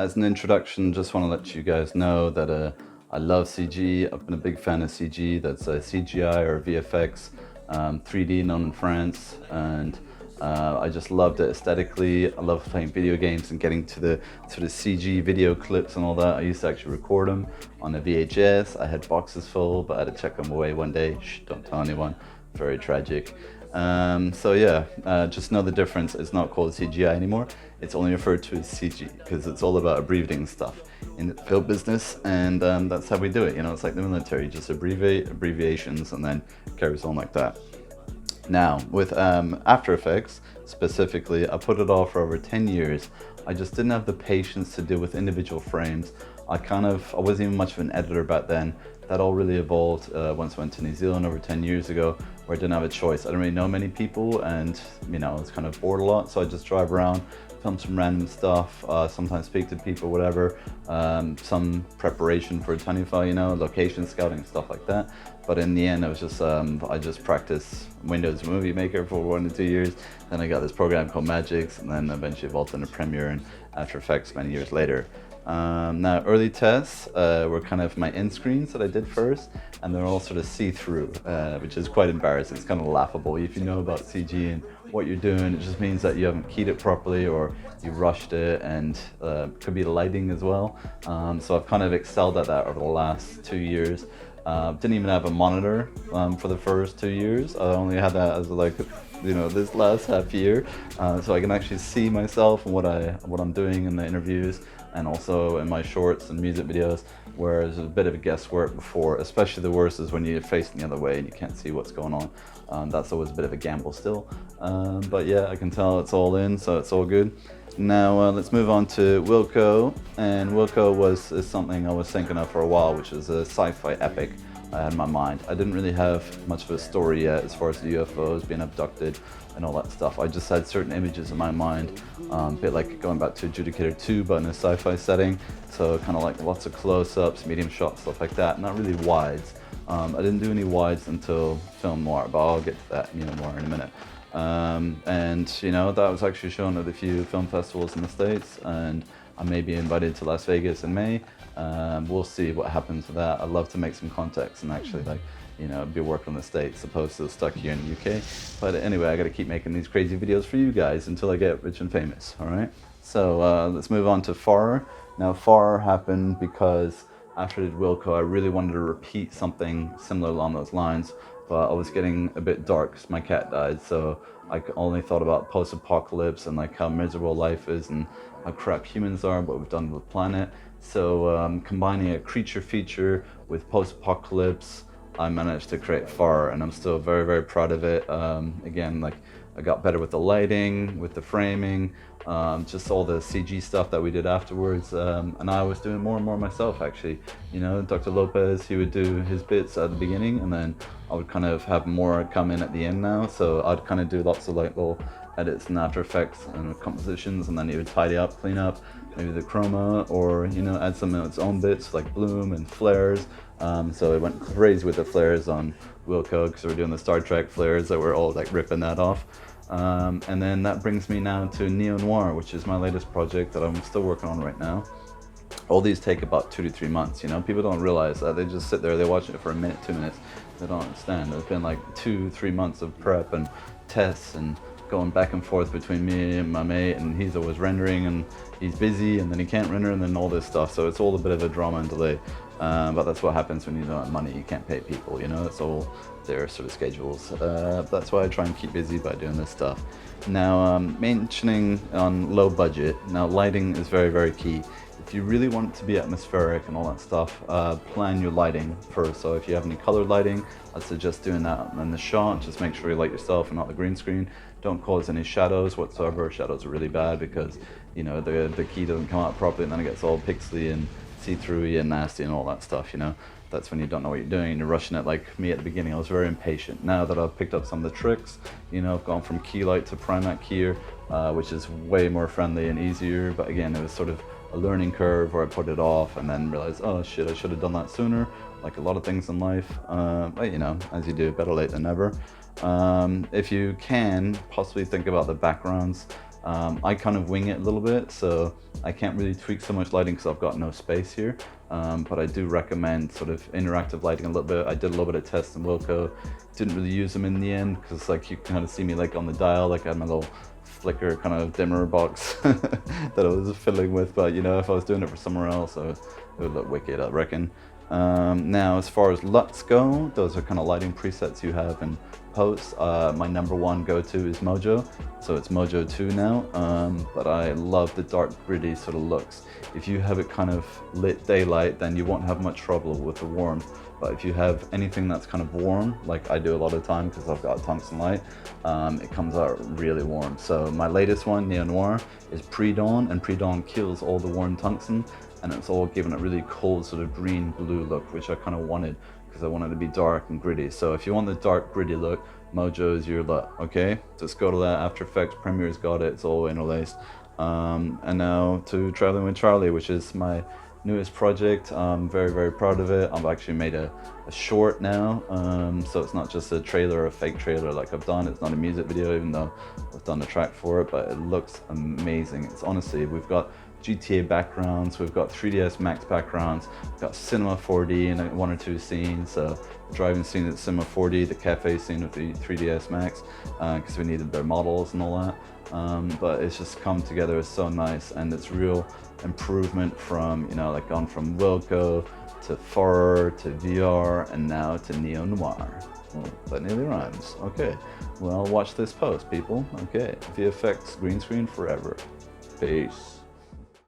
as an introduction, just want to let you guys know that I love CG. I've been a big fan of CG. That's CGI or VFX, 3D known in France, and I just loved it aesthetically. I love playing video games and getting to the sort of CG video clips and all that. I used to actually record them on a VHS. I had boxes full, but I had to check them away one day. Shh, don't tell anyone. Very tragic. So yeah, just know the difference. It's not called CGI anymore. It's only referred to as CG because it's all about abbreviating stuff in the film business, and that's how we do it. You know, it's like the military, just abbreviate abbreviations and then carries on like that. Now, with After Effects specifically, I put it off for over 10 years. I just didn't have the patience to deal with individual frames. I wasn't even much of an editor back then. That all really evolved once I went to New Zealand over 10 years ago, where I didn't have a choice. I didn't really know many people, and you know, I was kind of bored a lot, so I just drive around, film some random stuff, sometimes speak to people, whatever, some preparation for a Tanify, you know, location scouting, stuff like that. But in the end, it was just, I just practiced Windows Movie Maker for 1 to 2 years. Then I got this program called Magix, and then eventually evolved into Premiere and After Effects many years later. Now, early tests were kind of my ENDSCREENS that I did first, and they're all sort of see-through, which is quite embarrassing. It's kind of laughable. If you know about CG and what you're doing, it just means that you haven't keyed it properly or you rushed it, and could be the lighting as well. So I've kind of excelled at that over the last 2 years. Didn't even have a monitor for the first 2 years. I only had that as like, you know, this last half year, so I can actually see myself and what I'm doing in the interviews and also in my shorts and music videos, whereas a bit of a guesswork before. Especially the worst is when you're facing the other way and you can't see what's going on. That's always a bit of a gamble still, but yeah, I can tell it's all in, so it's all good. Now let's move on to WILCO, and WILCO is something I was thinking of for a while, which is a sci-fi epic I had in my mind. I didn't really have much of a story yet as far as the UFOs being abducted and all that stuff. I just had certain images in my mind, a bit like going back to Adjudicator 2, but in a sci-fi setting. So kind of like lots of close-ups, medium shots, stuff like that, not really wides. I didn't do any wides until film noir, but I'll get to that more in a minute. And you know, that was actually shown at a few film festivals in the States, and I may be invited to Las Vegas in May. We'll see what happens with that. I'd love to make some contacts and actually, like, you know, be working in the States opposed to stuck here in the UK. But anyway, I got to keep making these crazy videos for you guys until I get rich and famous, all right? So let's move on to FORROR. Now, FORROR happened because after I did WILCO, I really wanted to repeat something similar along those lines, but I was getting a bit dark because my cat died, so I only thought about post-apocalypse and like how miserable life is and how crap humans are, what we've done to the planet. So combining a creature feature with post-apocalypse, I managed to create FORROR, and I'm still very, very proud of it. Again, like, I got better with the lighting, with the framing, just all the CG stuff that we did afterwards, and I was doing more and more myself, actually. You know, Dr. Lopez, he would do his bits at the beginning, and then I would kind of have more come in at the end now, so I'd kind of do lots of like little edits in After Effects and compositions, and then he would tidy up, clean up, maybe the chroma, or, you know, add some of its own bits like bloom and flares. So it went crazy with the flares on WILCO because we're doing the Star Trek flares that we're all like ripping that off. And then that brings me now to NOIR, which is my latest project that I'm still working on right now. All these take about 2 to 3 months, you know, people don't realize that. They just sit there, they watch it for a minute, 2 minutes, they don't understand. There's been like 2-3 months of prep and tests and going back and forth between me and my mate, and he's always rendering and he's busy and then he can't render and then all this stuff, so it's all a bit of a drama and delay. But that's what happens when you don't have money. You can't pay people, you know, it's all their sort of schedules. That's why I try and keep busy by doing this stuff. Now, mentioning on low budget, now lighting is very, very key. If you really want it to be atmospheric and all that stuff, plan your lighting first. So if you have any colored lighting, I'd suggest doing that in the shot. Just make sure you light yourself and not the green screen. Don't cause any shadows whatsoever. Shadows are really bad because, you know, the key doesn't come out properly and then it gets all pixely and see-through and nasty and all that stuff, you know. That's when you don't know what you're doing and you're rushing it. Like me at the beginning, I was very impatient. Now that I've picked up some of the tricks, you know, I've gone from key light to Primac keyer, which is way more friendly and easier. But again, it was sort of a learning curve where I put it off and then realized, oh shit, I should have done that sooner, like a lot of things in life. But you know, as you do, better late than never. If you can, possibly think about the backgrounds. I kind of wing it a little bit, so I can't really tweak so much lighting because I've got no space here. But I do recommend sort of interactive lighting a little bit. I did a little bit of tests in WILCO, didn't really use them in the end because like you can kind of see me like on the dial, like I had my little flicker kind of dimmer box that I was fiddling with, but you know, if I was doing it for somewhere else, it would look wicked, I reckon. Now as far as LUTs go, those are kind of lighting presets you have in post. My number one go-to is Mojo, so it's Mojo 2 now, but I love the dark gritty sort of looks. If you have it kind of lit daylight, then you won't have much trouble with the warm, but if you have anything that's kind of warm, like I do a lot of the time because I've got tungsten light, it comes out really warm. So my latest one, NOIR, is pre-dawn, and pre-dawn kills all the warm tungsten, and it's all given a really cold sort of green blue look, which I kind of wanted because I wanted to be dark and gritty. So if you want the dark gritty look, Mojo is your LUT, okay? Just go to that. After Effects, Premiere's got it, it's all interlaced. And now to Traveling with Charlie, which is my newest project. I'm very, very proud of it. I've actually made a short now, so it's not just a trailer or a fake trailer like I've done. It's not a music video, even though I've done the track for it, but it looks amazing. It's honestly, we've got GTA backgrounds, we've got 3ds Max backgrounds, we've got Cinema 4D in one or two scenes, so the driving scene at Cinema 4D, the cafe scene with the 3ds Max, because we needed their models and all that. But it's just come together, it's so nice, and it's real improvement from, you know, like gone from WILCO to FORROR to VR and now to neo-noir. Well, that nearly rhymes. Okay, well, watch this post, people. Okay, VFX green screen forever. Peace.